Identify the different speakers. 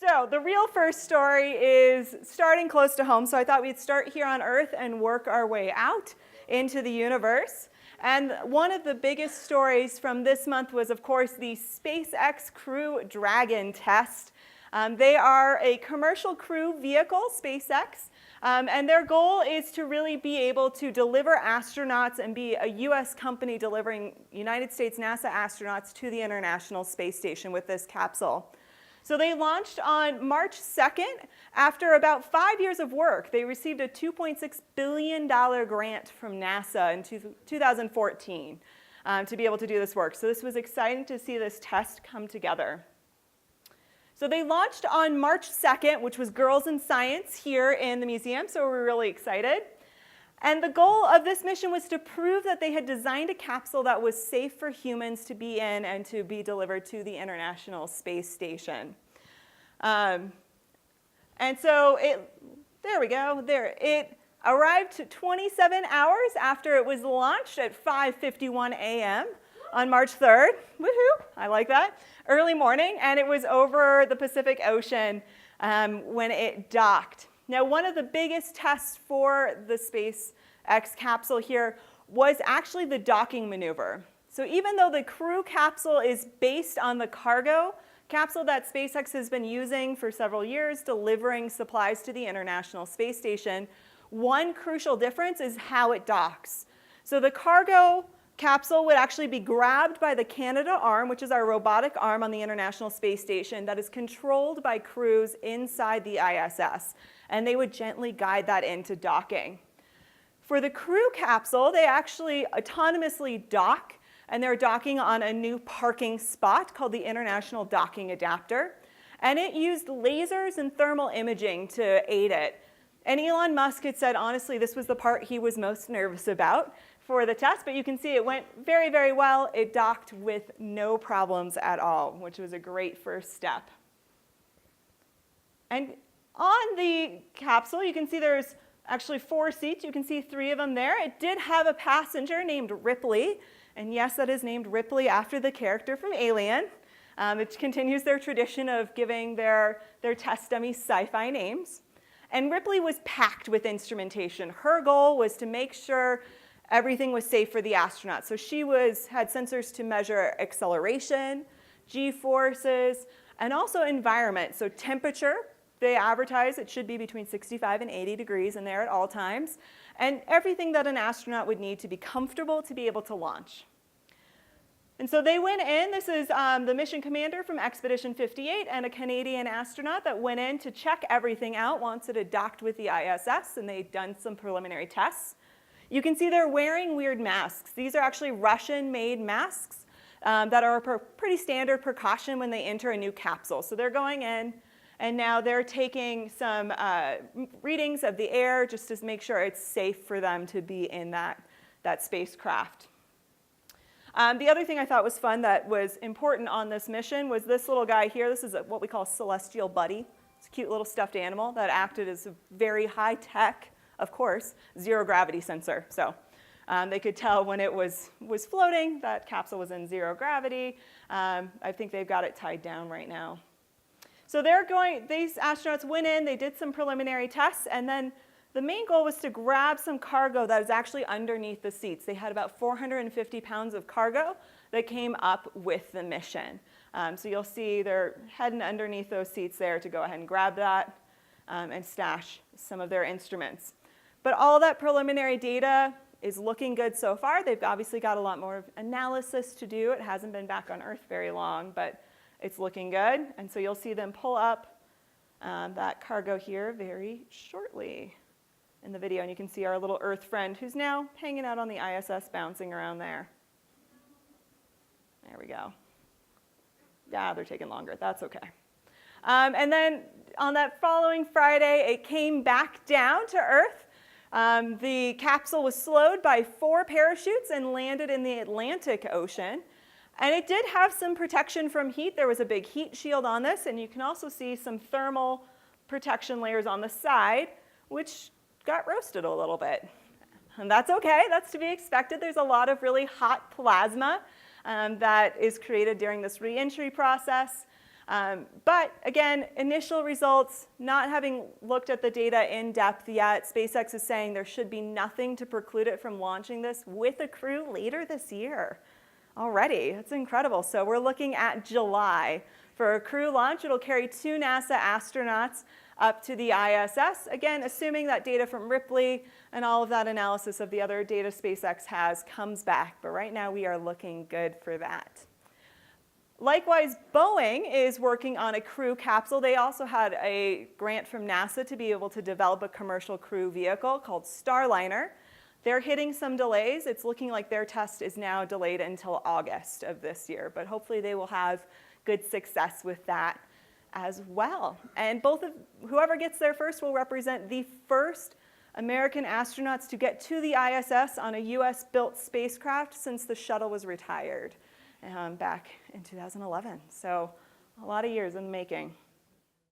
Speaker 1: So the real first story is starting close to home. So I thought we'd start here on Earth and work our way out into the universe. And one of the biggest stories from this month was, of course, the SpaceX Crew Dragon test. They are a commercial crew vehicle, SpaceX, and their goal is to really be able to deliver astronauts and be a US company delivering United States NASA astronauts to the International Space Station with this capsule. So they launched on March 2nd. After about 5 years of work, they received a $2.6 billion grant from NASA in 2014 to be able to do this work. So this was exciting to see this test come together. So they launched on March 2nd, which was Girls in Science here in the museum, so we're really excited. And the goal of this mission was to prove that they had designed a capsule that was safe for humans to be in and to be delivered to the International Space Station. And so there we go. It arrived 27 hours after it was launched at 5:51 a.m. on March 3rd. Woohoo! I like that. Early morning, and it was over the Pacific Ocean when it docked. Now, one of the biggest tests for the SpaceX capsule here was actually the docking maneuver. So even though the crew capsule is based on the cargo capsule that SpaceX has been using for several years, delivering supplies to the International Space Station, one crucial difference is how it docks. So the cargo capsule would actually be grabbed by the Canadarm, which is our robotic arm on the International Space Station that is controlled by crews inside the ISS. And they would gently guide that into docking. For the crew capsule, they actually autonomously dock, and they're docking on a new parking spot called the International Docking Adapter. And it used lasers and thermal imaging to aid it. And Elon Musk had said, honestly, this was the part he was most nervous about for the test, but you can see it went very, very well. It docked with no problems at all, which was a great first step. And on the capsule, you can see there's actually 4 seats. You can see 3 of them there. It did have a passenger named Ripley. And yes, that is named Ripley after the character from Alien. It continues their tradition of giving their test dummies sci-fi names. And Ripley was packed with instrumentation. Her goal was to make sure everything was safe for the astronauts. So she had sensors to measure acceleration, g-forces, and also environment. So temperature. They advertise it should be between 65 and 80 degrees in there at all times, and everything that an astronaut would need to be comfortable to be able to launch. And so they went in. This is the mission commander from Expedition 58 and a Canadian astronaut that went in to check everything out once it had docked with the ISS, and they'd done some preliminary tests. You can see they're wearing weird masks. These are actually Russian-made masks that are a pretty standard precaution when they enter a new capsule. So they're going in, and now they're taking some readings of the air just to make sure it's safe for them to be in that spacecraft. The other thing I thought was fun that was important on this mission was this little guy here. This is what we call a celestial buddy. It's a cute little stuffed animal that acted as a very high-tech, of course, zero-gravity sensor. So they could tell when it was floating, that capsule was in zero gravity. I think they've got it tied down right now. So these astronauts went in, they did some preliminary tests, and then the main goal was to grab some cargo that was actually underneath the seats. They had about 450 pounds of cargo that came up with the mission. So you'll see they're heading underneath those seats there to go ahead and grab that and stash some of their instruments. But all that preliminary data is looking good so far. They've obviously got a lot more analysis to do. It hasn't been back on Earth very long, but it's looking good. And so you'll see them pull up that cargo here very shortly in the video. And you can see our little Earth friend who's now hanging out on the ISS, bouncing around there. There we go. Yeah, they're taking longer. That's okay. And then on that following Friday, it came back down to Earth. The capsule was slowed by 4 parachutes and landed in the Atlantic Ocean. And it did have some protection from heat. There was a big heat shield on this, and you can also see some thermal protection layers on the side, which got roasted a little bit. And that's okay. That's to be expected. There's a lot of really hot plasma that is created during this re-entry process. But again, initial results, not having looked at the data in depth yet, SpaceX is saying there should be nothing to preclude it from launching this with a crew later this year. Already, that's incredible. So we're looking at July for a crew launch. It'll carry 2 NASA astronauts up to the ISS. Again, assuming that data from Ripley and all of that analysis of the other data SpaceX has comes back. But right now we are looking good for that. Likewise, Boeing is working on a crew capsule. They also had a grant from NASA to be able to develop a commercial crew vehicle called Starliner. They're hitting some delays. It's looking like their test is now delayed until August of this year, but hopefully they will have good success with that as well. And whoever gets there first will represent the first American astronauts to get to the ISS on a US-built spacecraft since the shuttle was retired back in 2011. So a lot of years in the making.